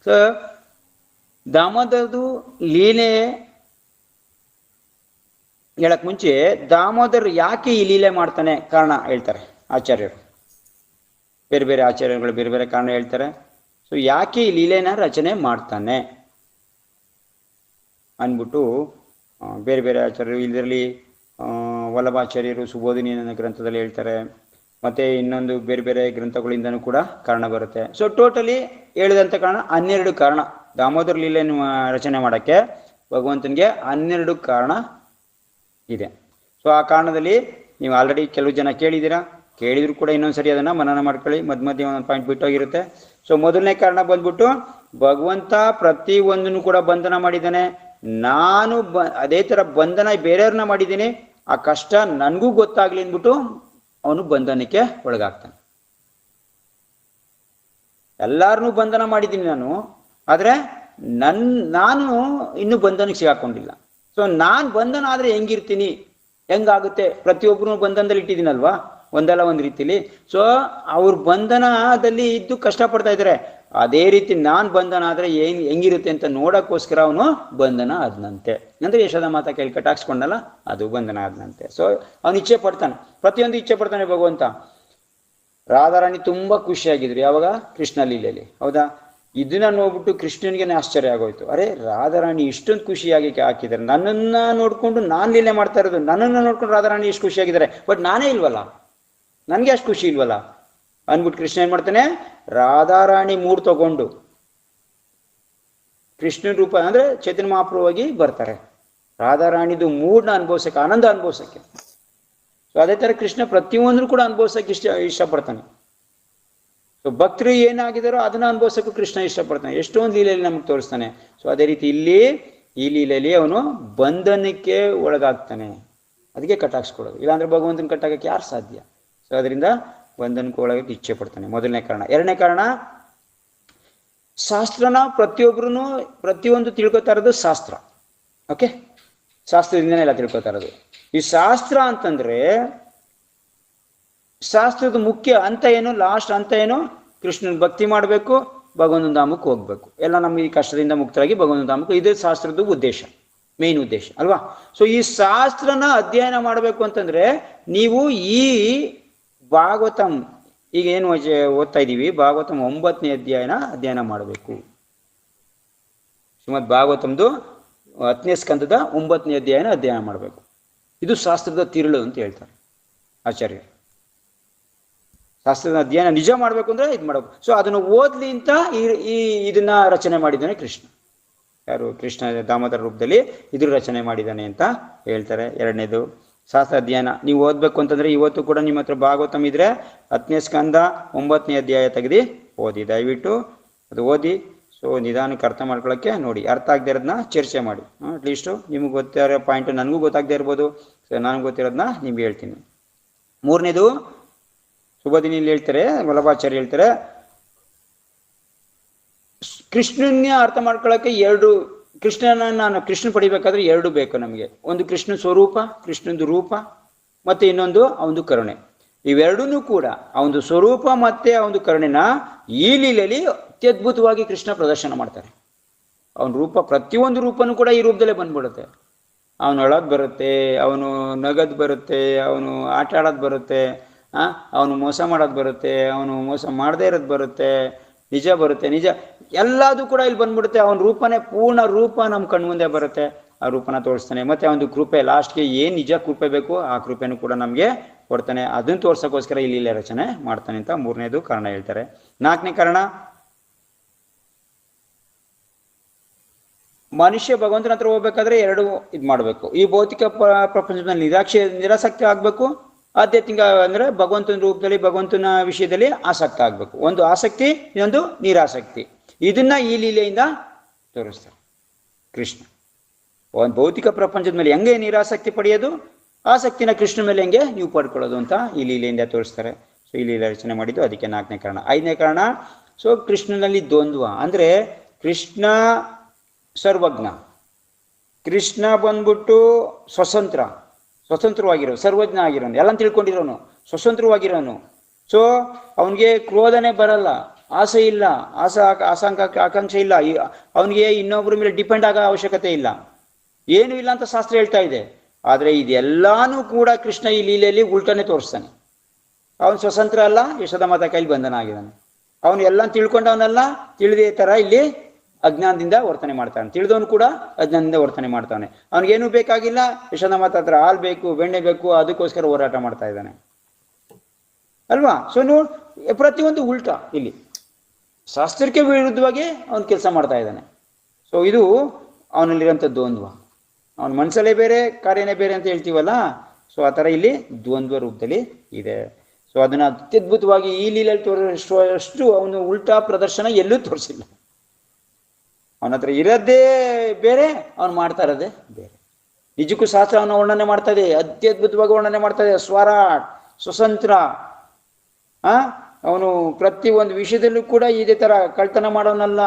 So ದಾಮೋದರದು ಲೀಲೆ ಹೇಳಕ್ ಮುಂಚೆ ದಾಮೋದರ್ ಯಾಕೆ ಈ ಲೀಲೆ ಮಾಡ್ತಾನೆ ಕಾರಣ ಹೇಳ್ತಾರೆ ಆಚಾರ್ಯರು. ಬೇರೆ ಬೇರೆ ಆಚಾರ್ಯರುಗಳು ಬೇರೆ ಬೇರೆ ಕಾರಣ ಹೇಳ್ತಾರೆ. ಸೊ ಯಾಕೆ ಈ ಲೀಲೆನ ರಚನೆ ಮಾಡ್ತಾನೆ ಅಂದ್ಬಿಟ್ಟು ಬೇರೆ ಬೇರೆ ಆಚಾರ್ಯರು, ಇದರಲ್ಲಿ ವಲ್ಲಭಾಚಾರ್ಯರು ಸುಬೋಧಿನಿ ಅನ್ನೋ ಗ್ರಂಥದಲ್ಲಿ ಹೇಳ್ತಾರೆ. ಮತ್ತೆ ಇನ್ನೊಂದು ಬೇರೆ ಬೇರೆ ಗ್ರಂಥಗಳಿಂದನೂ ಕೂಡ ಕಾರಣ ಬರುತ್ತೆ. ಸೊ ಟೋಟಲಿ ಹೇಳಿದಂಥ ಕಾರಣ 12 ಕಾರಣ. ದಾಮೋದರ ಲೀಲೆಯನ್ನು ರಚನೆ ಮಾಡೋಕ್ಕೆ ಭಗವಂತನಿಗೆ 12 ಕಾರಣ ಇದೆ. ಸೊ ಆ ಕಾರಣದಲ್ಲಿ ನೀವು ಆಲ್ರೆಡಿ ಕೆಲವು ಜನ ಕೇಳಿದ್ದೀರಾ, ಕೇಳಿದ್ರು ಕೂಡ ಇನ್ನೊಂದ್ಸರಿ ಅದನ್ನು ಮನನ ಮಾಡ್ಕೊಳ್ಳಿ. ಮಧ್ಯೆ ಒಂದೊಂದು ಪಾಯಿಂಟ್ ಬಿಟ್ಟೋಗಿರುತ್ತೆ. ಸೊ ಮೊದಲನೇ ಕಾರಣ ಬಂದ್ಬಿಟ್ಟು ಭಗವಂತ ಪ್ರತಿ ಒಂದನ್ನು ಕೂಡ ಬಂಧನ ಮಾಡಿದ್ದಾನೆ. ನಾನು ಅದೇ ಥರ ಬಂಧನ ಬೇರೆಯವ್ರನ್ನ ಮಾಡಿದ್ದೀನಿ, ಆ ಕಷ್ಟ ನನಗೂ ಗೊತ್ತಾಗ್ಲಿ ಅಂದ್ಬಿಟ್ಟು ಅವನು ಬಂಧನಕ್ಕೆ ಒಳಗಾಗ್ತಾನೆ. ಎಲ್ಲಾರನ್ನೂ ಬಂಧನ ಮಾಡಿದ್ದೀನಿ ನಾನು, ಆದರೆ ನಾನು ಇನ್ನೂ ಬಂಧನಕ್ಕೆ ಸಿಗಾಕೊಂಡಿಲ್ಲ. ಸೊ ನಾನು ಬಂಧನ ಆದರೆ ಹೆಂಗಿರ್ತೀನಿ, ಹೆಂಗಾಗುತ್ತೆ? ಪ್ರತಿಯೊಬ್ಬರು ಬಂಧನದಲ್ಲಿ ಇಟ್ಟಿದ್ದೀನಲ್ವಾ ಒಂದಲ್ಲ ಒಂದು ರೀತಿಲಿ. ಸೊ ಅವ್ರ ಬಂಧನದಲ್ಲಿ ಇದ್ದು ಕಷ್ಟಪಡ್ತಾ ಇದ್ದಾರೆ. ಅದೇ ರೀತಿ ನಾನು ಬಂಧನ ಆದರೆ ಹೆಂಗಿರುತ್ತೆ ಅಂತ ನೋಡೋಕ್ಕೋಸ್ಕರ ಅವನು ಬಂಧನ ಆದನಂತೆ. ಅಂದರೆ ಯಶೋದ ಮಾತಾ ಕೈಲಿ ಕಟಾಕ್ಸ್ಕೊಂಡಲ್ಲ, ಅದು ಬಂಧನ ಆದನಂತೆ. ಸೊ ಅವನು ಇಚ್ಛೆ ಪಡ್ತಾನೆ, ಪ್ರತಿಯೊಂದು ಇಚ್ಛೆ ಪಡ್ತಾನೆ ಭಗವಂತ. ರಾಧಾರಾಣಿ ತುಂಬ ಖುಷಿಯಾಗಿದ್ರು ಯಾವಾಗ? ಕೃಷ್ಣ ಲೀಲೆಯಲ್ಲಿ, ಹೌದಾ? ಇದನ್ನ ನೋಡ್ಬಿಟ್ಟು ಕೃಷ್ಣನಿಗೆ ಆಶ್ಚರ್ಯ ಆಗೋಯ್ತು. ಅರೆ, ರಾಧಾರಾಣಿ ಇಷ್ಟೊಂದು ಖುಷಿಯಾಗಿ ಹಾಕಿದ್ದಾರೆ, ನನ್ನನ್ನ ನೋಡ್ಕೊಂಡು ನಾನು ಲೀಲೆ ಮಾಡ್ತಾ ಇರೋದು, ನನ್ನನ್ನು ನೋಡ್ಕೊಂಡು ರಾಧಾರಾಣಿ ಇಷ್ಟು ಖುಷಿಯಾಗಿದ್ದಾರೆ, ಬಟ್ ನಾನೇ ಇಲ್ವಲ್ಲ, ನನಗೆ ಅಷ್ಟು ಖುಷಿ ಇಲ್ವಲ್ಲ ಅಂದ್ಬಿಟ್ಟು ಕೃಷ್ಣ ಏನ್ ಮಾಡ್ತಾನೆ? ರಾಧಾರಾಣಿ ಮೂಡ್ ತಗೊಂಡು ಕೃಷ್ಣನ ರೂಪ ಅಂದ್ರೆ ಚೈತನ್ಯ ಮಹಾಪ್ರಭುವಾಗಿ ಬರ್ತಾರೆ. ರಾಧಾರಾಣಿದು ಮೂಡ್ನ ಅನುಭವಿಸಕ್ಕೆ, ಆನಂದ ಅನುಭವಿಸಕ್ಕೆ. ಸೊ ಅದೇ ತರ ಕೃಷ್ಣ ಪ್ರತಿಯೊಂದ್ರು ಕೂಡ ಅನುಭವಿಸಕ್ಕೆ ಇಷ್ಟಪಡ್ತಾನೆ. ಸೊ ಭಕ್ತರು ಏನಾಗಿದಾರೋ ಅದನ್ನ ಅನುಭವಿಸಕ್ಕೂ ಕೃಷ್ಣ ಇಷ್ಟಪಡ್ತಾನೆ. ಎಷ್ಟೊಂದು ಲೀಲೆಯಲ್ಲಿ ನಮಗೆ ತೋರಿಸ್ತಾನೆ. ಸೊ ಅದೇ ರೀತಿ ಇಲ್ಲಿ ಈ ಲೀಲೆಯಲ್ಲಿ ಅವನು ಬಂಧನಕ್ಕೆ ಒಳಗಾಗ್ತಾನೆ. ಅದಕ್ಕೆ ಕಟಾಕ್ಸ್ಕೊಡೋದು. ಇಲ್ಲಾಂದ್ರೆ ಭಗವಂತನ ಕಟ್ಟಾಗಕ್ಕೆ ಯಾರು ಸಾಧ್ಯ? ಸೊ ಅದರಿಂದ ಬಂಧನಕ್ಕೆ ಒಳಗಕ್ಕೆ ಇಚ್ಛೆ ಪಡ್ತಾನೆ. ಮೊದಲನೇ ಕಾರಣ. ಎರಡನೇ ಕಾರಣ, ಶಾಸ್ತ್ರನ ಪ್ರತಿಯೊಂದು ತಿಳ್ಕೊತಾ ಇರೋದು ಶಾಸ್ತ್ರ. ಓಕೆ, ಶಾಸ್ತ್ರದಿಂದನೇ ಎಲ್ಲ ತಿಳ್ಕೊತಾ ಇರೋದು. ಈ ಶಾಸ್ತ್ರ ಅಂತಂದ್ರೆ ಶಾಸ್ತ್ರದ ಮುಖ್ಯ ಹಂತ ಏನು, ಲಾಸ್ಟ್ ಹಂತ ಏನು? ಕೃಷ್ಣನ ಭಕ್ತಿ ಮಾಡಬೇಕು, ಭಗವಂತನ ಧಾಮಕ್ಕೆ ಹೋಗ್ಬೇಕು. ಎಲ್ಲ ನಮ್ಗೆ ಈ ಕಷ್ಟದಿಂದ ಮುಕ್ತರಾಗಿ ಭಗವಂತನ ಧಾಮಕ್ಕೆ, ಇದೇ ಶಾಸ್ತ್ರದ ಉದ್ದೇಶ, ಮೇನ್ ಉದ್ದೇಶ ಅಲ್ವಾ? ಸೊ ಈ ಶಾಸ್ತ್ರನ ಅಧ್ಯಯನ ಮಾಡಬೇಕು ಅಂತಂದ್ರೆ ನೀವು ಈ ಭಾಗವತಂ ಈಗ ಏನು ಓದ್ತಾ ಇದ್ದೀವಿ, ಭಾಗವತಂ 9ನೇ ಅಧ್ಯಯನ ಮಾಡಬೇಕು. ಶ್ರೀಮದ್ ಭಾಗವತಂದು 10ನೇ ಸ್ಕಂದದ 9ನೇ ಅಧ್ಯಯನ ಮಾಡಬೇಕು. ಇದು ಶಾಸ್ತ್ರದ ತಿರುಳು ಅಂತ ಹೇಳ್ತಾರೆ ಆಚಾರ್ಯ. ಶಾಸ್ತ್ರದ ಅಧ್ಯಯನ ನಿಜ ಮಾಡ್ಬೇಕು ಅಂದ್ರೆ ಇದು ಮಾಡಬೇಕು. ಸೊ ಅದನ್ನು ಓದ್ಲಿ ಅಂತ ಇದನ್ನ ರಚನೆ ಮಾಡಿದ್ದಾನೆ ಕೃಷ್ಣ. ಯಾರು? ಕೃಷ್ಣ ದಾಮೋದರ ರೂಪದಲ್ಲಿ ಇದ್ರ ರಚನೆ ಮಾಡಿದ್ದಾನೆ ಅಂತ ಹೇಳ್ತಾರೆ. ಎರಡನೇದು ಶಾಸ್ತ್ರ ಅಧ್ಯಯನ ನೀವು ಓದ್ಬೇಕು ಅಂತಂದ್ರೆ ಇವತ್ತು ಕೂಡ ನಿಮ್ಮ ಹತ್ರ ಭಾಗವತಂ ಇದ್ರೆ 10ನೇ ಸ್ಕಂದ 9ನೇ ಅಧ್ಯಾಯ ತೆಗೆದು ಓದಿ, ದಯವಿಟ್ಟು ಅದು ಓದಿ. ಸೊ ನಿಧಾನಕ್ಕೆ ಅರ್ಥ ಮಾಡ್ಕೊಳ್ಳೋಕ್ಕೆ ನೋಡಿ. ಅರ್ಥ ಆಗದೆ ಇರೋದನ್ನ ಚರ್ಚೆ ಮಾಡಿ. ಅಟ್ಲೀಸ್ಟು ನಿಮ್ಗೆ ಗೊತ್ತಿರೋ ಪಾಯಿಂಟು ನನಗೂ ಗೊತ್ತಾಗದೇ ಇರ್ಬೋದು. ಸೊ ನನಗೆ ಗೊತ್ತಿರೋದನ್ನ ನಿಮ್ಗೆ ಹೇಳ್ತೀನಿ. ಮೂರನೇದು ಸುಬೋಧಿನಿಯಲ್ಲಿ ಹೇಳ್ತಾರೆ, ವಲ್ಲಭಾಚಾರ್ಯ ಹೇಳ್ತಾರೆ, ಕೃಷ್ಣನ್ನೇ ಅರ್ಥ ಮಾಡ್ಕೊಳ್ಳೋಕೆ ಕೃಷ್ಣ ಪಡಿಬೇಕಾದ್ರೆ 2 ಬೇಕು ನಮಗೆ. ಒಂದು ಕೃಷ್ಣ ಸ್ವರೂಪ, ಕೃಷ್ಣಂದು ರೂಪ, ಮತ್ತೆ ಇನ್ನೊಂದು ಅವನದು ಕರುಣೆ. ಇವೆರಡೂ ಕೂಡ ಅವನದು ಸ್ವರೂಪ ಮತ್ತೆ ಅವನದು ಕರುಣೆನ ಈ ಲೀಲೆಯಲ್ಲಿ ಅತ್ಯದ್ಭುತವಾಗಿ ಕೃಷ್ಣ ಪ್ರದರ್ಶನ ಮಾಡ್ತಾರೆ. ಅವನ ರೂಪ, ಪ್ರತಿಯೊಂದು ರೂಪನೂ ಕೂಡ ಈ ರೂಪದಲ್ಲೇ ಬಂದ್ಬಿಡುತ್ತೆ. ಅವನು ಅಳೋದು ಬರುತ್ತೆ, ಅವನು ನಗದು ಬರುತ್ತೆ, ಅವನು ಆಟ ಆಡೋದು ಬರುತ್ತೆ, ಅವನು ಮೋಸ ಮಾಡೋದು ಬರುತ್ತೆ, ಅವನು ಮೋಸ ಮಾಡದೇ ಇರೋದು ಬರುತ್ತೆ, ನಿಜ ಬರುತ್ತೆ, ನಿಜ ಎಲ್ಲದೂ ಕೂಡ ಇಲ್ಲಿ ಬಂದ್ಬಿಡುತ್ತೆ. ಅವನ ರೂಪನೇ ಪೂರ್ಣ ರೂಪ ನಮ್ಮ ಕಣ್ಮುಂದೆ ಬರುತ್ತೆ. ಆ ರೂಪನ ತೋರಿಸ್ತಾನೆ. ಮತ್ತೆ ಅವನದು ಕೃಪೆ, ಲಾಸ್ಟ್ಗೆ ಏನು ನಿಜ ಕೃಪೆ ಬೇಕು ಆ ಕೃಪೆನೂ ಕೂಡ ನಮಗೆ ಕೊಡ್ತಾನೆ. ಅದನ್ನು ತೋರ್ಸೋಕ್ಕೋಸ್ಕರ ಇಲ್ಲಿ ರಚನೆ ಮಾಡ್ತಾನೆ ಅಂತ ಮೂರನೇದು ಕಾರಣ ಹೇಳ್ತಾರೆ. ನಾಲ್ಕನೇ ಕಾರಣ, ಮನುಷ್ಯ ಭಗವಂತನ ಹತ್ರ ಹೋಗ್ಬೇಕಾದ್ರೆ 2 ಇದು ಮಾಡಬೇಕು. ಈ ಭೌತಿಕ ಪ್ರಪಂಚದಲ್ಲಿ ನಿರಾಸಕ್ತಿ ಆಗ್ಬೇಕು. ಆಧ್ಯಾತ್ಮಿಕ ಅಂದ್ರೆ ಭಗವಂತನ ರೂಪದಲ್ಲಿ ಭಗವಂತನ ವಿಷಯದಲ್ಲಿ ಆಸಕ್ತ ಆಗ್ಬೇಕು. ಒಂದು ಆಸಕ್ತಿ, ಇನ್ನೊಂದು ನಿರಾಸಕ್ತಿ. ಇದನ್ನ ಈ ಲೀಲೆಯಿಂದ ತೋರಿಸ್ತಾರೆ ಕೃಷ್ಣ. ಒಂದು ಭೌತಿಕ ಪ್ರಪಂಚದ ಮೇಲೆ ಹೆಂಗೆ ನಿರಾಸಕ್ತಿ ಪಡೆಯೋದು, ಆಸಕ್ತಿನ ಕೃಷ್ಣ ಮೇಲೆ ಹೆಂಗೆ ನೀವು ಪಡ್ಕೊಳ್ಳೋದು ಅಂತ ಈ ಲೀಲೆಯಿಂದ ತೋರಿಸ್ತಾರೆ. ಸೊ ಈ ಲೀಲೆ ರಚನೆ ಮಾಡಿದ್ದು ಅದಕ್ಕೆ 4ನೇ ಕಾರಣ. 5ನೇ ಕಾರಣ, ಸೊ ಕೃಷ್ಣನಲ್ಲಿ ದ್ವಂದ್ವ ಅಂದ್ರೆ ಕೃಷ್ಣ ಸರ್ವಜ್ಞ, ಕೃಷ್ಣ ಬಂದ್ಬಿಟ್ಟು ಸ್ವತಂತ್ರವಾಗಿರೋ, ಸರ್ವಜ್ಞ ಆಗಿರೋನು, ಎಲ್ಲ ತಿಳ್ಕೊಂಡಿರೋನು, ಸ್ವತಂತ್ರವಾಗಿರೋನು. ಸೊ ಅವನಿಗೆ ಕ್ರೋಧನೆ ಬರಲ್ಲ, ಆಸೆ ಇಲ್ಲ, ಆಕಾಂಕ್ಷೆ ಇಲ್ಲ, ಅವನಿಗೆ ಇನ್ನೊಬ್ಬರ ಮೇಲೆ ಡಿಪೆಂಡ್ ಆಗೋ ಅವಶ್ಯಕತೆ ಇಲ್ಲ, ಏನು ಇಲ್ಲ ಅಂತ ಶಾಸ್ತ್ರ ಹೇಳ್ತಾ ಇದೆ. ಆದರೆ ಇದೆಲ್ಲಾನು ಕೂಡ ಕೃಷ್ಣ ಈ ಲೀಲೆಯಲ್ಲಿ ಉಲ್ಟನೆ ತೋರಿಸ್ತಾನೆ. ಅವನು ಸ್ವತಂತ್ರ ಅಲ್ಲ, ಯಶೋದ ಮಾತಾ ಕೈಲಿ ಬಂಧನ ಆಗಿದ್ದಾನೆ. ಅವನು ಎಲ್ಲ ತಿಳ್ಕೊಂಡವನೆಲ್ಲ ತಿಳಿದೇ ತರ ಇಲ್ಲಿ ಅಜ್ಞಾನದಿಂದ ವರ್ತನೆ ಮಾಡ್ತಾನೆ. ತಿಳಿದವನು ಕೂಡ ಅಜ್ಞಾನದಿಂದ ವರ್ತನೆ ಮಾಡ್ತಾನೆ. ಅವನಿಗೇನು ಬೇಕಾಗಿಲ್ಲ, ಯಶೋದ ಮಾತಾ ಹತ್ರ ಹಾಲು ಬೇಕು, ಬೆಣ್ಣೆ ಬೇಕು, ಅದಕ್ಕೋಸ್ಕರ ಹೋರಾಟ ಮಾಡ್ತಾ ಇದ್ದಾನೆ ಅಲ್ವಾ. ಸೊ ಪ್ರತಿಯೊಂದು ಉಲ್ಟಾ ಇಲ್ಲಿ ಶಾಸ್ತ್ರಕ್ಕೆ ವಿರುದ್ಧವಾಗಿ ಅವನು ಕೆಲಸ ಮಾಡ್ತಾ ಇದ್ದಾನೆ. ಸೊ ಇದು ಅವನಲ್ಲಿರೋಂಥ ದ್ವಂದ್ವ. ಅವನ ಮನಸ್ಸಲ್ಲೇ ಬೇರೆ, ಕಾರ್ಯನೇ ಬೇರೆ ಅಂತ ಹೇಳ್ತೀವಲ್ಲ. ಸೊ ಆ ಥರ ಇಲ್ಲಿ ದ್ವಂದ್ವ ರೂಪದಲ್ಲಿ ಇದೆ. ಸೊ ಅದನ್ನ ಅತ್ಯದ್ಭುತವಾಗಿ ಈ ಲೀಲೆಯಲ್ಲಿ ತೋರಿಸುವಷ್ಟು ಅವನು ಉಲ್ಟಾ ಪ್ರದರ್ಶನ ಎಲ್ಲೂ ತೋರಿಸಿಲ್ಲ. ಅವನ ಹತ್ರ ಇರೋದೇ ಬೇರೆ, ಅವನು ಮಾಡ್ತಾ ಇರೋದೇ ಬೇರೆ. ನಿಜಕ್ಕೂ ಶಾಸ್ತ್ರ ಅವನ ವರ್ಣನೆ ಮಾಡ್ತಾ ಇದೆ, ಅತ್ಯದ್ಭುತವಾಗಿ ವರ್ಣನೆ ಮಾಡ್ತಾ ಇದೆ. ಸ್ವರಾಟ್, ಸ್ವತಂತ್ರ, ಅವನು ಪ್ರತಿ ಒಂದು ವಿಷಯದಲ್ಲೂ ಕೂಡ ಇದೇ ತರ ಕಳ್ತನ ಮಾಡೋನಲ್ಲ,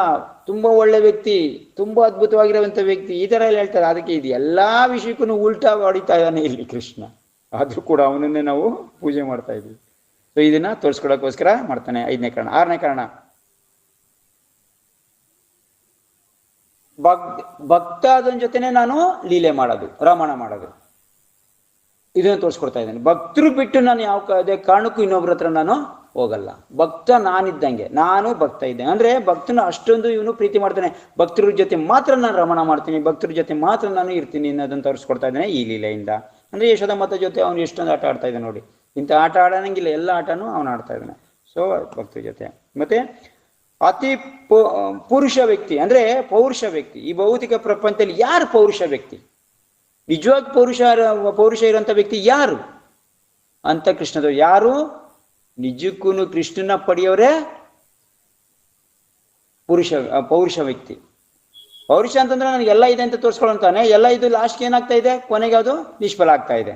ತುಂಬಾ ಒಳ್ಳೆ ವ್ಯಕ್ತಿ, ತುಂಬಾ ಅದ್ಭುತವಾಗಿರುವಂತ ವ್ಯಕ್ತಿ, ಈ ತರ ಎಲ್ಲ ಹೇಳ್ತಾರೆ. ಅದಕ್ಕೆ ಇದು ಎಲ್ಲಾ ವಿಷಯಕ್ಕೂ ಉಲ್ಟಾ ಹೊಡಿತಾ ಇದ್ದಾನೆ ಇಲ್ಲಿ ಕೃಷ್ಣ. ಆದ್ರೂ ಕೂಡ ಅವನನ್ನೇ ನಾವು ಪೂಜೆ ಮಾಡ್ತಾ ಇದ್ವಿ. ಸೊ ಇದನ್ನ ತೋರಿಸ್ಕೊಡಕ್ಕೋಸ್ಕರ ಮಾಡ್ತಾನೆ. 5ನೇ ಕಾರಣ. 6ನೇ ಕಾರಣ, ಭಕ್ತ ಅದನ್ ಜೊತೆನೆ ನಾನು ಲೀಲೆ ಮಾಡೋದು, ರಮಣ ಮಾಡೋದು, ಇದನ್ನ ತೋರಿಸ್ಕೊಡ್ತಾ ಇದ್ದೇನೆ. ಭಕ್ತರು ಬಿಟ್ಟು ನಾನು ಯಾವ ಕಾರಣಕ್ಕೂ ಇನ್ನೊಬ್ರ ಹತ್ರ ನಾನು ಹೋಗಲ್ಲ. ಭಕ್ತ ನಾನಿದ್ದಂಗೆ, ನಾನು ಭಕ್ತ ಇದ್ದೆ ಅಂದ್ರೆ ಭಕ್ತನ ಅಷ್ಟೊಂದು ಇವನು ಪ್ರೀತಿ ಮಾಡ್ತಾನೆ. ಭಕ್ತರ ಜೊತೆ ಮಾತ್ರ ನಾನು ರಮಣ ಮಾಡ್ತೀನಿ, ಭಕ್ತರ ಜೊತೆ ಮಾತ್ರ ನಾನು ಇರ್ತೀನಿ ಅನ್ನೋದನ್ನ ತೋರಿಸ್ಕೊಡ್ತಾ ಇದ್ದೇನೆ ಈ ಲೀಲೆಯಿಂದ. ಅಂದ್ರೆ ಯಶೋದ ಮಾತಾ ಜೊತೆ ಅವನು ಎಷ್ಟೊಂದು ಆಟ ಆಡ್ತಾ ಇದ್ದಾನೆ ನೋಡಿ. ಇಂಥ ಆಟ ಆಡೋಂಗಿಲ್ಲ, ಎಲ್ಲ ಆಟನೂ ಅವನು ಆಡ್ತಾ ಇದ್ದಾನೆ. ಸೊ ಭಕ್ತರ ಜೊತೆ. ಮತ್ತೆ ಅತಿ ಪುರುಷ ವ್ಯಕ್ತಿ ಅಂದ್ರೆ ಪೌರುಷ ವ್ಯಕ್ತಿ. ಈ ಭೌತಿಕ ಪ್ರಪಂಚದಲ್ಲಿ ಯಾರು ಪೌರುಷ ವ್ಯಕ್ತಿ, ನಿಜವಾಗಿ ಪೌರುಷ ಇರುವಂತ ವ್ಯಕ್ತಿ ಯಾರು ಅಂತ ಕೃಷ್ಣದವ್ರು. ಯಾರು ನಿಜಕ್ಕೂ ಕೃಷ್ಣನ ಪಡೆಯೋರೇ ಪೌರುಷ ವ್ಯಕ್ತಿ. ಪೌರುಷ ಅಂತಂದ್ರೆ ನನಗೆಲ್ಲ ಇದೆ ಅಂತ ತೋರಿಸ್ಕೊಳ್ಳಂತಾನೆ. ಎಲ್ಲ ಇದು ಲಾಸ್ಟ್ಗೆ ಏನಾಗ್ತಾ ಇದೆ, ಕೊನೆಗೆ ಅದು ನಿಷ್ಫಲ ಆಗ್ತಾ ಇದೆ.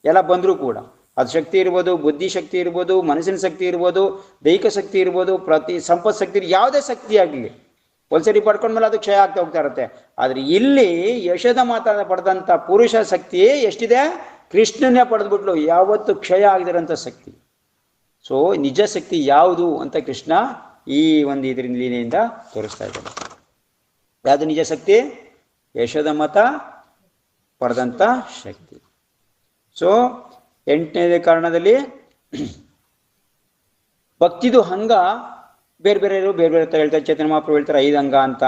ಎಲ್ಲ ಬಂದರೂ ಕೂಡ ಅದು ಶಕ್ತಿ ಇರ್ಬೋದು, ಬುದ್ಧಿ ಶಕ್ತಿ ಇರ್ಬೋದು, ಮನಸ್ಸಿನ ಶಕ್ತಿ ಇರ್ಬೋದು, ದೈಹಿಕ ಶಕ್ತಿ ಇರ್ಬೋದು, ಸಂಪತ್ ಶಕ್ತಿ, ಯಾವುದೇ ಶಕ್ತಿ ಆಗಲಿ ಒಂದ್ಸರಿ ಪಡ್ಕೊಂಡ್ಮೇಲೆ ಅದು ಕ್ಷಯ ಆಗ್ತಾ ಹೋಗ್ತಾ ಇರುತ್ತೆ. ಆದ್ರೆ ಇಲ್ಲಿ ಯಶೋದ ಮಾತಾ ಪಡೆದಂತ ಪುರುಷ ಶಕ್ತಿ ಎಷ್ಟಿದೆ, ಕೃಷ್ಣನೇ ಪಡೆದ್ಬಿಟ್ಲು, ಯಾವತ್ತು ಕ್ಷಯ ಆಗದಿರೋಂಥ ಶಕ್ತಿ. ಸೊ ನಿಜ ಶಕ್ತಿ ಯಾವುದು ಅಂತ ಕೃಷ್ಣ ಈ ಒಂದು ಇದರಿಂದ ಲೀಲೆಯಿಂದ ತೋರಿಸ್ತಾ ಇದ್ದಾನೆ. ಯಾವುದು ನಿಜ ಶಕ್ತಿ? ಯಶೋದ ಮಾತಾ ಪಡೆದಂತ ಶಕ್ತಿ. ಸೊ 8ನೇ ಕಾರಣದಲ್ಲಿ ಭಕ್ತಿದು ಹಂಗ ಬೇರೆ ಬೇರೆ ತರ ಹೇಳ್ತಾರೆ. ಚೈತನ್ಯ ಮಹಾಪ್ರಭು ಹೇಳ್ತಾರೆ 5 ಅಂಗ ಅಂತ,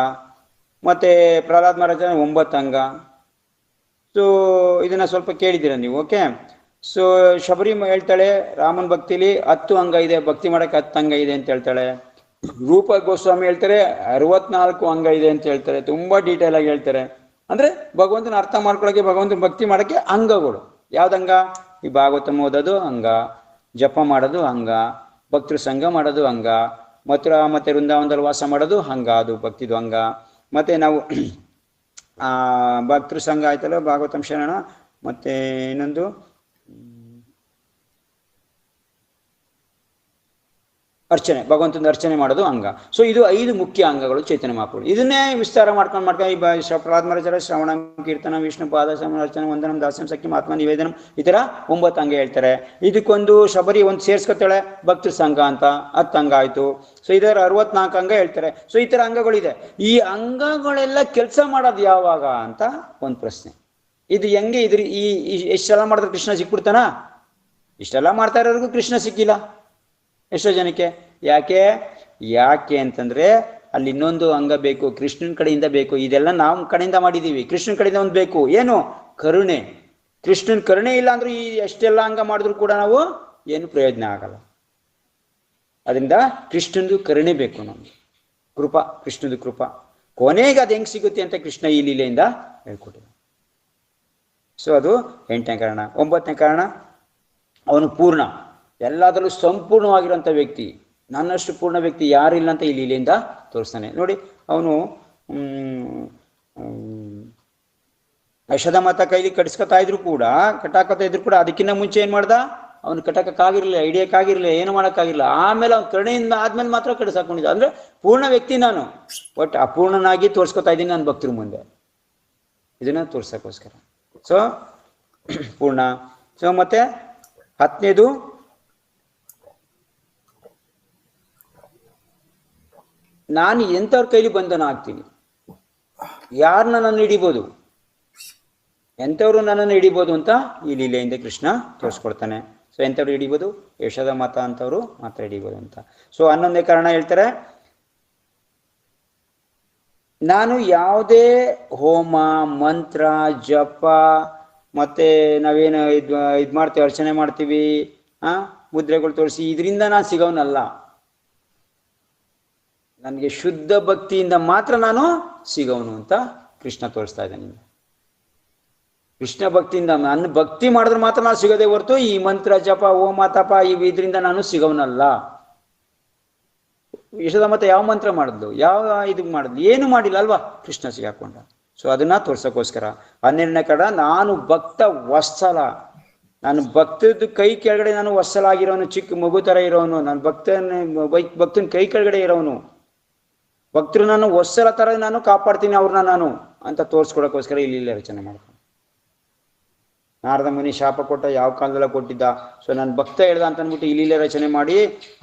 ಮತ್ತೆ ಪ್ರಹ್ಲಾದ್ ಮಹಾರಾಜ 9 ಅಂಗ. ಸೊ ಇದನ್ನ ಸ್ವಲ್ಪ ಕೇಳಿದ್ದೀರ ನೀವು. ಓಕೆ. ಸೊ ಶಬರಿ ಹೇಳ್ತಾಳೆ ರಾಮನ್ ಭಕ್ತಿಲಿ 10 ಅಂಗ ಇದೆ, ಭಕ್ತಿ ಮಾಡಕ್ಕೆ 10 ಅಂಗ ಇದೆ ಅಂತ ಹೇಳ್ತಾಳೆ. ರೂಪ ಗೋಸ್ವಾಮಿ ಹೇಳ್ತಾರೆ 64 ಅಂಗ ಇದೆ ಅಂತ ಹೇಳ್ತಾರೆ. ತುಂಬಾ ಡೀಟೇಲ್ ಆಗಿ ಹೇಳ್ತಾರೆ. ಅಂದ್ರೆ ಭಗವಂತನ ಅರ್ಥ ಮಾಡ್ಕೊಳಕ್ಕೆ, ಭಗವಂತನ ಭಕ್ತಿ ಮಾಡಕ್ಕೆ ಅಂಗಗಳು. ಯಾವ್ದಂಗ? ಈ ಭಾಗವತಂ ಓದೋದು ಅಂಗ, ಜಪ ಮಾಡೋದು ಅಂಗ, ಭಕ್ತೃ ಸಂಘ ಮಾಡೋದು ಅಂಗ, ಮಥುರಾ ಮತ್ತೆ ವೃಂದಾವನದಲ್ಲಿ ವಾಸ ಮಾಡೋದು ಅಂಗ, ಅದು ಭಕ್ತಿದು ಅಂಗ. ಮತ್ತೆ ನಾವು ಭಕ್ತೃ ಸಂಘ ಆಯ್ತಲ್ಲ, ಭಾಗವತಂ ಶರಣ, ಮತ್ತೆ ಇನ್ನೊಂದು ಅರ್ಚನೆ, ಭಗವಂತನ ಅರ್ಚನೆ ಮಾಡೋದು ಅಂಗ. ಸೊ ಇದು 5 ಮುಖ್ಯ ಅಂಗಗಳು ಚೈತನ್ಯ ಮಹಾಪ್ರಭು. ಇದನ್ನೇ ವಿಸ್ತಾರ ಮಾಡ್ಕೊಂಡು ಪ್ರಹ್ಲಾದ್ ಮಹಾರಾಜರ ಶ್ರವಣ, ಕೀರ್ತನ, ವಿಷ್ಣು ಪಾದ ಅರ್ಚನೆ, ವಂದನಂ, ದಾಸ್ಯಂ, ಸಖ್ಯಂ, ಆತ್ಮ ನಿವೇದನಂ, ಈ ತರ 9 ಅಂಗ ಹೇಳ್ತಾರೆ. ಇದಕ್ಕೊಂದು ಶಬರಿ ಒಂದು ಸೇರ್ಸ್ಕೊತಾಳೆ, ಭಕ್ತೃ ಸಂಘ ಅಂತ 10 ಅಂಗ ಆಯ್ತು. ಸೊ ಇದರ 64 ಅಂಗ ಹೇಳ್ತಾರೆ. ಸೊ ಈ ತರ ಅಂಗಗಳಿದೆ. ಈ ಅಂಗಗಳೆಲ್ಲ ಕೆಲಸ ಮಾಡೋದು ಯಾವಾಗ ಅಂತ ಒಂದು ಪ್ರಶ್ನೆ. ಇದು ಹೆಂಗೆ? ಎಷ್ಟೆಲ್ಲ ಮಾಡಿದ್ರೆ ಕೃಷ್ಣ ಸಿಕ್ಬಿಡ್ತಾನ? ಇಷ್ಟೆಲ್ಲ ಮಾಡ್ತಾ ಇರೋರಿಗೂ ಕೃಷ್ಣ ಸಿಕ್ಕಿಲ್ಲ ಎಷ್ಟೋ ಜನಕ್ಕೆ. ಯಾಕೆ ಅಂತಂದ್ರೆ ಅಲ್ಲಿ ಇನ್ನೊಂದು ಅಂಗ ಬೇಕು, ಕೃಷ್ಣನ ಕಡೆಯಿಂದ ಬೇಕು. ಇದೆಲ್ಲ ನಾವು ಕಡೆಯಿಂದ ಮಾಡಿದೀವಿ, ಕೃಷ್ಣನ ಕಡೆಯಿಂದ ಒಂದು ಬೇಕು. ಏನು? ಕರುಣೆ. ಕೃಷ್ಣನ್ ಕರುಣೆ ಇಲ್ಲ ಅಂದ್ರೆ ಈ ಎಷ್ಟೆಲ್ಲ ಅಂಗ ಮಾಡಿದ್ರು ಕೂಡ ನಾವು ಏನು ಪ್ರಯೋಜನ ಆಗಲ್ಲ. ಅದರಿಂದ ಕೃಷ್ಣಂದು ಕರುಣೆ ಬೇಕು ನಮ್ಗೆ, ಕೃಪಾ, ಕೃಷ್ಣದ ಕೃಪಾ. ಕೊನೆಗೆ ಅದು ಹೆಂಗ್ ಸಿಗುತ್ತೆ ಅಂತ ಕೃಷ್ಣ ಈ ಲೀಲೆಯಿಂದ ಹೇಳ್ಕೊಟ್ಟಿದ್ದ. ಸೊ ಅದು 8ನೇ ಕಾರಣ. 9ನೇ ಕಾರಣ, ಅವನು ಪೂರ್ಣ, ಎಲ್ಲದರಲ್ಲೂ ಸಂಪೂರ್ಣವಾಗಿರುವಂಥ ವ್ಯಕ್ತಿ. ನನ್ನಷ್ಟು ಪೂರ್ಣ ವ್ಯಕ್ತಿ ಯಾರು ಇಲ್ಲ ಅಂತ ಈ ಲೀಲೆಯಿಂದ ತೋರಿಸ್ತಾನೆ ನೋಡಿ. ಅವನು ಯಶೋದ ಮಾತಾ ಕೈಲಿ ಕಟ್ಸ್ಕೊತಾ ಇದ್ರು ಕೂಡ, ಕಟ್ಟಾಕತಾ ಇದ್ರು ಕೂಡ, ಅದಕ್ಕಿಂತ ಮುಂಚೆ ಏನ್ ಮಾಡ್ದ? ಅವನು ಕಟ್ಟಕ್ಕಾಗಿರ್ಲಿಲ್ಲ, ಹಿಡಿಯಕ್ಕಾಗಿರ್ಲಿಲ್ಲ, ಏನು ಮಾಡೋಕ್ಕಾಗಿಲ್ಲ. ಆಮೇಲೆ ಅವ್ನು ಕರುಣೆಯಿಂದ ಆದ್ಮೇಲೆ ಮಾತ್ರ ಕಟ್ಸಾಕೊಂಡಿದ್ದ. ಅಂದ್ರೆ ಪೂರ್ಣ ವ್ಯಕ್ತಿ ನಾನು, ಬಟ್ ಅಪೂರ್ಣನಾಗಿ ತೋರ್ಸ್ಕೊತಾ ಇದ್ದೀನಿ ನನ್ನ ಭಕ್ತರ ಮುಂದೆ, ಇದನ್ನ ತೋರ್ಸಕ್ಕೋಸ್ಕರ. ಸೊ ಪೂರ್ಣ. ಸೊ ಮತ್ತೆ 10ನೇದು ನಾನು ಎಂಥವ್ರ ಕೈಲಿ ಬಂಧನ ಆಗ್ತೀನಿ, ಯಾರನ್ನ ನಾನು ಹಿಡಿಬೋದು, ಎಂಥವ್ರು ನನ್ನನ್ನು ಹಿಡಿಬೋದು ಅಂತ ಈ ಲೀಲೆಯಿಂದ ಕೃಷ್ಣ ತೋರಿಸ್ಕೊಡ್ತಾನೆ. ಸೊ ಎಂಥವ್ರು ಹಿಡಿಬೋದು, ಯಶೋದ ಮಾತ ಅಂತವ್ರು ಮಾತ್ರ ಹಿಡಿಬೋದು ಅಂತ. ಸೊ 11ನೇ ಕಾರಣ ಹೇಳ್ತಾರೆ, ನಾನು ಯಾವುದೇ ಹೋಮ ಮಂತ್ರ ಜಪ ಮತ್ತೆ ನಾವೇನು ಇದು ಮಾಡ್ತೀವಿ, ಅರ್ಚನೆ ಮಾಡ್ತೀವಿ, ಮುದ್ರೆಗಳು ತೋರಿಸಿ, ಇದರಿಂದ ನಾನು ಸಿಗೋನಲ್ಲ. ನನಗೆ ಶುದ್ಧ ಭಕ್ತಿಯಿಂದ ಮಾತ್ರ ನಾನು ಸಿಗೋನು ಅಂತ ಕೃಷ್ಣ ತೋರಿಸ್ತಾ ಇದ್ದಾನೆ. ಕೃಷ್ಣ ಭಕ್ತಿಯಿಂದ ನನ್ನ ಭಕ್ತಿ ಮಾಡಿದ್ರೆ ಮಾತ್ರ ನಾನು ಸಿಗೋದೇ ಹೊರತು ಈ ಮಂತ್ರ ಜಪ ಹೋಮ ತಪ ಇದರಿಂದ ನಾನು ಸಿಗೋನಲ್ಲ. ಯಶೋದ ಮತ್ತೆ ಯಾವ ಮಂತ್ರ ಮಾಡಿದ್ಲು, ಯಾವ ಇದು ಮಾಡಿದ್ಲು, ಏನು ಮಾಡಿಲ್ಲ ಅಲ್ವಾ, ಕೃಷ್ಣ ಸಿಗಾಕೊಂಡ. ಸೊ ಅದನ್ನ ತೋರ್ಸಕ್ಕೋಸ್ಕರ 12ನೇ ಕಾರಣ, ನಾನು ಭಕ್ತ ವತ್ಸಲ, ನಾನು ಭಕ್ತದ ಕೈ ಕೆಳಗಡೆ ನಾನು ವತ್ಸಲಾಗಿರೋನು, ಚಿಕ್ಕ ಮಗು ತರ ಇರೋನು, ನಾನು ಭಕ್ತನ ಕೈ ಕೆಳಗಡೆ ಇರೋನು, ಭಕ್ತರು ನಾನು ವತ್ಸಲ ತರ ನಾನು ಕಾಪಾಡ್ತೀನಿ ಅವ್ರನ್ನ ನಾನು ಅಂತ ತೋರ್ಸ್ಕೊಡಕ್ಕೋಸ್ಕರ ಇಲ್ಲಿ ರಚನೆ ಮಾಡ್ತೀನಿ. ನಾರದ ಮುನಿ ಶಾಪ ಕೊಟ್ಟ, ಯಾವ ಕಾಲದಲ್ಲ ಕೊಟ್ಟಿದ್ದ. ಸೊ ನಾನು ಭಕ್ತ ಹೇಳ್ದ ಅಂತ ಅಂದ್ಬಿಟ್ಟು ಇಲ್ಲಿಲ್ಲೇ ರಚನೆ ಮಾಡಿ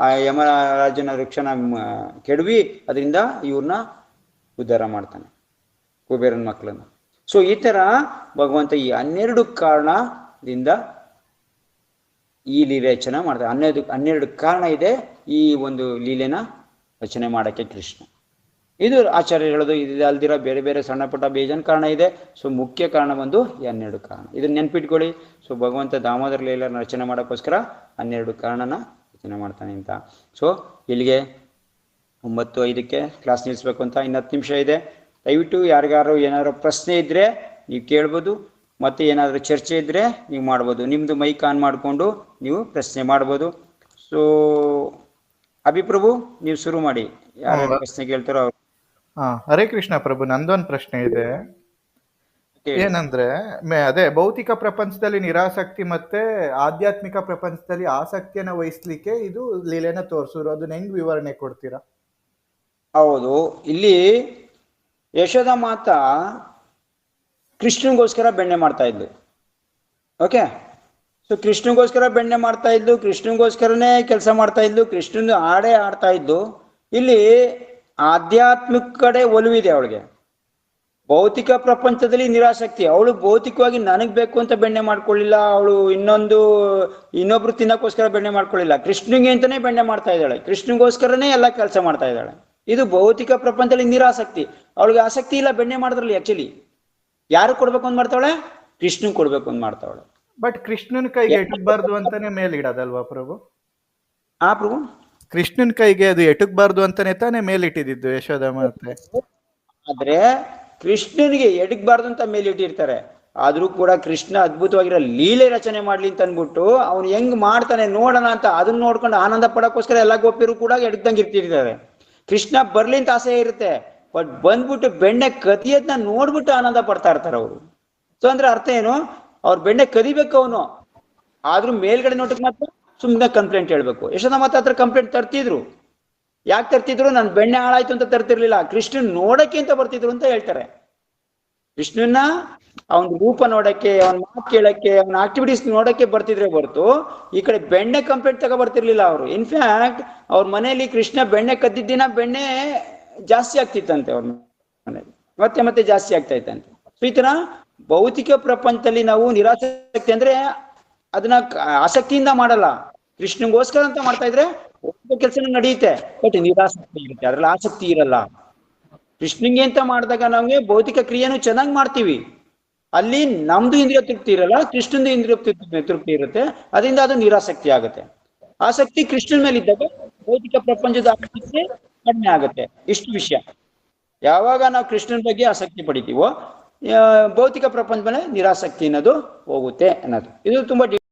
ಆ ಯಮರಾಜನ ವೃಕ್ಷನ ಕೆಡವಿ ಅದರಿಂದ ಇವ್ರನ್ನ ಉದ್ಧಾರ ಮಾಡ್ತಾನೆ, ಕುಬೇರನ ಮಕ್ಕಳನ್ನ. ಸೊ ಈ ತರ ಭಗವಂತ ಈ 12 ಕಾರಣದಿಂದ ಈ ಲೀಲೆ ರಚನೆ ಮಾಡ್ತಾರೆ. 12 ಕಾರಣ ಇದೆ ಈ ಒಂದು ಲೀಲೆನ ರಚನೆ ಮಾಡಕ್ಕೆ ಕೃಷ್ಣ. ಇದು ಆಚಾರ್ಯ ಹೇಳೋದು. ಇದು ಅಲ್ದಿರ ಬೇರೆ ಬೇರೆ ಸಣ್ಣ ಪುಟ್ಟ ಬೇಜಾನ್ ಕಾರಣ ಇದೆ. ಸೊ ಮುಖ್ಯ ಕಾರಣ ಬಂದು 12 ಕಾರಣ. ಇದನ್ನ ನೆನ್ಪಿಟ್ಕೊಳ್ಳಿ. ಸೊ ಭಗವಂತ ದಾಮೋದರ ಲೀಲೆ ರಚನೆ ಮಾಡೋಕ್ಕೋಸ್ಕರ 12 ಕಾರಣನ ರಚನೆ ಮಾಡ್ತಾನೆ ಅಂತ. ಸೊ ಇಲ್ಲಿಗೆ 9:05ಕ್ಕೆ ಕ್ಲಾಸ್ ನಿಲ್ಲಿಸ್ಬೇಕು ಅಂತ ಇನ್ನು 10 ನಿಮಿಷ ಇದೆ. ದಯವಿಟ್ಟು ಯಾರಿಗಾರು ಏನಾದ್ರು ಪ್ರಶ್ನೆ ಇದ್ರೆ ನೀವು ಕೇಳ್ಬೋದು, ಮತ್ತೆ ಏನಾದರೂ ಚರ್ಚೆ ಇದ್ರೆ ನೀವು ಮಾಡ್ಬೋದು. ನಿಮ್ದು ಮೈಕ್ ಆನ್ ಮಾಡಿಕೊಂಡು ನೀವು ಪ್ರಶ್ನೆ ಮಾಡ್ಬೋದು. ಸೊ ಅಭಿಪ್ರಭು ನೀವು ಶುರು ಮಾಡಿ, ಯಾರು ಪ್ರಶ್ನೆ ಕೇಳ್ತಾರೋ ಅವ್ರು. ಹರೇ ಕೃಷ್ಣ ಪ್ರಭು, ನಂದೊಂದು ಪ್ರಶ್ನೆ ಇದೆ. ಏನಂದ್ರೆ ಅದೇ ಭೌತಿಕ ಪ್ರಪಂಚದಲ್ಲಿ ನಿರಾಸಕ್ತಿ ಮತ್ತೆ ಆಧ್ಯಾತ್ಮಿಕ ಪ್ರಪಂಚದಲ್ಲಿ ಆಸಕ್ತಿಯನ್ನ ವಹಿಸ್ಲಿಕ್ಕೆ ಇದು ಲೀಲೆನ ತೋರಿಸಿದ್ರು, ಅದನ್ನ ಹೆಂಗ್ ವಿವರಣೆ ಕೊಡ್ತೀರಾ? ಹೌದು, ಇಲ್ಲಿ ಯಶೋದ ಮಾತಾ ಕೃಷ್ಣನಿಗೋಸ್ಕರ ಬೆಣ್ಣೆ ಮಾಡ್ತಾ ಇದ್ಲು. ಓಕೆ, ಸೊ ಕೃಷ್ಣನಿಗೋಸ್ಕರ ಬೆಣ್ಣೆ ಮಾಡ್ತಾ ಇದ್ಲು, ಕೃಷ್ಣನಿಗೋಸ್ಕರನೇ ಕೆಲಸ ಮಾಡ್ತಾ ಇದ್ಲು, ಕೃಷ್ಣನ ಹಾಡೇ ಆಡ್ತಾ ಇದ್ದು. ಇಲ್ಲಿ ಆಧ್ಯಾತ್ಮಿಕ ಕಡೆ ಒಲವಿದೆ ಅವಳಿಗೆ. ಭೌತಿಕ ಪ್ರಪಂಚದಲ್ಲಿ ನಿರಾಸಕ್ತಿ. ಅವಳು ಭೌತಿಕವಾಗಿ ನನಗ್ ಬೇಕು ಅಂತ ಬೆಣ್ಣೆ ಮಾಡ್ಕೊಳ್ಳಿಲ್ಲ, ಅವಳು ಇನ್ನೊಬ್ರು ತಿನ್ನಕ್ಕೋಸ್ಕರ ಬೆಣ್ಣೆ ಮಾಡ್ಕೊಳ್ಳಿಲ್ಲ, ಕೃಷ್ಣನಿಗೆ ಅಂತಾನೆ ಬೆಣ್ಣೆ ಮಾಡ್ತಾ ಇದ್ದಾಳೆ, ಕೃಷ್ಣನಿಗೋಸ್ಕರನೇ ಎಲ್ಲ ಕೆಲಸ ಮಾಡ್ತಾ ಇದ್ದಾಳೆ. ಇದು ಭೌತಿಕ ಪ್ರಪಂಚದಲ್ಲಿ ನಿರಾಸಕ್ತಿ. ಅವಳಿಗೆ ಆಸಕ್ತಿ ಇಲ್ಲ ಬೆಣ್ಣೆ ಮಾಡಿದ್ರಲ್ಲಿ. ಆಕ್ಚುಲಿ ಯಾರು ಕೊಡ್ಬೇಕು ಅಂತ ಮಾಡ್ತಾವಳೆ? ಕೃಷ್ಣನ್ ಕೊಡ್ಬೇಕು ಅಂತ ಮಾಡ್ತಾವಳೆ. ಬಟ್ ಕೃಷ್ಣನ್ ಕೈಗೆ ಎಟಕ್ಬಾರ್ದು ಅಂತಾನೆ ಮೇಲಿಡೋದಲ್ವಾ ಪ್ರಭು? ಪ್ರಭು, ಕೃಷ್ಣನ್ ಕೈಗೆ ಅದು ಎಟಕ್ಬಾರ್ದು ಅಂತಾನೆ ತಾನೇ ಮೇಲಿಟ್ಟಿದ್ದು ಯಶೋದ ಮಾತೆ. ಆದ್ರೆ ಕೃಷ್ಣನಿಗೆ ಎಡಕ್ಬಾರ್ದು ಅಂತ ಮೇಲಿಟ್ಟಿರ್ತಾರೆ. ಆದ್ರೂ ಕೂಡ ಕೃಷ್ಣ ಅದ್ಭುತವಾಗಿರೋ ಲೀಲೆ ರಚನೆ ಮಾಡ್ಲಿ ಅಂತ ಅನ್ಬಿಟ್ಟು ಅವ್ನು ಹೆಂಗ್ ಮಾಡ್ತಾನೆ ನೋಡೋಣ ಅಂತ ಅದನ್ನ ನೋಡ್ಕೊಂಡು ಆನಂದ ಪಡೋಕ್ಕೋಸ್ಕರ ಎಲ್ಲ ಗೋಪಿಯರು ಕೂಡ ಎಡಕ್ದಂಗೆ ಇರ್ತಿರ್ತಾರೆ. ಕೃಷ್ಣ ಬರ್ಲಿ ಅಂತ ಆಸೆ ಇರುತ್ತೆ, ಬಟ್ ಬಂದ್ಬಿಟ್ಟು ಬೆಣ್ಣೆ ಕದಿಯೋದನ್ನ ನೋಡ್ಬಿಟ್ಟು ಆನಂದ ಪಡ್ತಾ ಇರ್ತಾರೆ ಅವರು. ಸೊ ಅಂದ್ರೆ ಅರ್ಥ ಏನು? ಅವ್ರ ಬೆಣ್ಣೆ ಕದಿಬೇಕು ಅವನು, ಆದ್ರೂ ಮೇಲ್ಗಡೆ ನೋಟಕ್ಕೆ ಮಾತ್ರ ಸುಮ್ಮನೆ ಕಂಪ್ಲೇಂಟ್ ಹೇಳ್ಬೇಕು. ಯಶೋದ ಮಾತ್ರ ಹತ್ರ ಕಂಪ್ಲೇಂಟ್ ತರ್ತಿದ್ರು. ಯಾಕೆ ತರ್ತಿದ್ರು? ನನ್ ಬೆಣ್ಣೆ ಹಾಳಾಯ್ತು ಅಂತ ತರ್ತಿರ್ಲಿಲ್ಲ, ಕೃಷ್ಣನ್ ನೋಡಕ್ಕೆ ಅಂತ ಬರ್ತಿದ್ರು ಅಂತ ಹೇಳ್ತಾರೆ. ಕೃಷ್ಣನ್ನ ಅವನ ರೂಪ ನೋಡಕ್ಕೆ, ಅವನ ಮಾತು ಕೇಳಕ್ಕೆ, ಅವನ ಆಕ್ಟಿವಿಟೀಸ್ ನೋಡಕ್ಕೆ ಬರ್ತಿದ್ರೆ ಹೊರತು ಈ ಕಡೆ ಬೆಣ್ಣೆ ಕಂಪ್ಲೇಂಟ್ ತಗೋ ಬರ್ತಿರ್ಲಿಲ್ಲ ಅವರು. ಇನ್ಫ್ಯಾಕ್ಟ್ ಅವ್ರ ಮನೆಯಲ್ಲಿ ಕೃಷ್ಣ ಬೆಣ್ಣೆ ಕದ್ದಿದ್ದಿನ ಬೆಣ್ಣೆ ಜಾಸ್ತಿ ಆಗ್ತಿತ್ತಂತೆ ಅವ್ರ ಮನೆಯಲ್ಲಿ, ಮತ್ತೆ ಮತ್ತೆ ಜಾಸ್ತಿ ಆಗ್ತಾ ಇತ್ತಂತೆ. ಸೊ ಈ ತರ ಭೌತಿಕ ಪ್ರಪಂಚದಲ್ಲಿ ನಾವು ನಿರಾಸಕ್ತಿ ಅಂದ್ರೆ ಅದನ್ನ ಆಸಕ್ತಿಯಿಂದ ಮಾಡಲ್ಲ, ಕೃಷ್ಣಗೋಸ್ಕರ ಅಂತ ಮಾಡ್ತಾ ಇದ್ರೆ ಕೆಲಸ ನಡೆಯುತ್ತೆ, ಬಟ್ ನಿರಾಸಕ್ತಿ ಇರುತ್ತೆ, ಅದ್ರಲ್ಲಿ ಆಸಕ್ತಿ ಇರಲ್ಲ. ಕೃಷ್ಣಂಗೆ ಅಂತ ಮಾಡಿದಾಗ ನಮ್ಗೆ ಭೌತಿಕ ಕ್ರಿಯೆನೂ ಚೆನ್ನಾಗಿ ಮಾಡ್ತೀವಿ, ಅಲ್ಲಿ ನಮ್ದು ಇಂದ್ರಿಯ ತೃಪ್ತಿ ಇರಲ್ಲ, ಕೃಷ್ಣಂದು ಇಂದ್ರಿಯ ತೃಪ್ತಿ ಇರುತ್ತೆ, ಅದರಿಂದ ಅದು ನಿರಾಸಕ್ತಿ ಆಗುತ್ತೆ. ಆಸಕ್ತಿ ಕೃಷ್ಣನ ಮೇಲೆ ಇದ್ದಾಗ ಭೌತಿಕ ಪ್ರಪಂಚದ ಆಸಕ್ತಿ ಕಡಿಮೆ ಆಗುತ್ತೆ. ಇಷ್ಟು ವಿಷಯ. ಯಾವಾಗ ನಾವು ಕೃಷ್ಣನ ಬಗ್ಗೆ ಆಸಕ್ತಿ ಪಡಿತೀವೋ ಭೌತಿಕ ಪ್ರಪಂಚ ಮೇಲೆ ನಿರಾಸಕ್ತಿ ಅನ್ನೋದು ಹೋಗುತ್ತೆ ಅನ್ನೋದು. ಇದು ತುಂಬಾ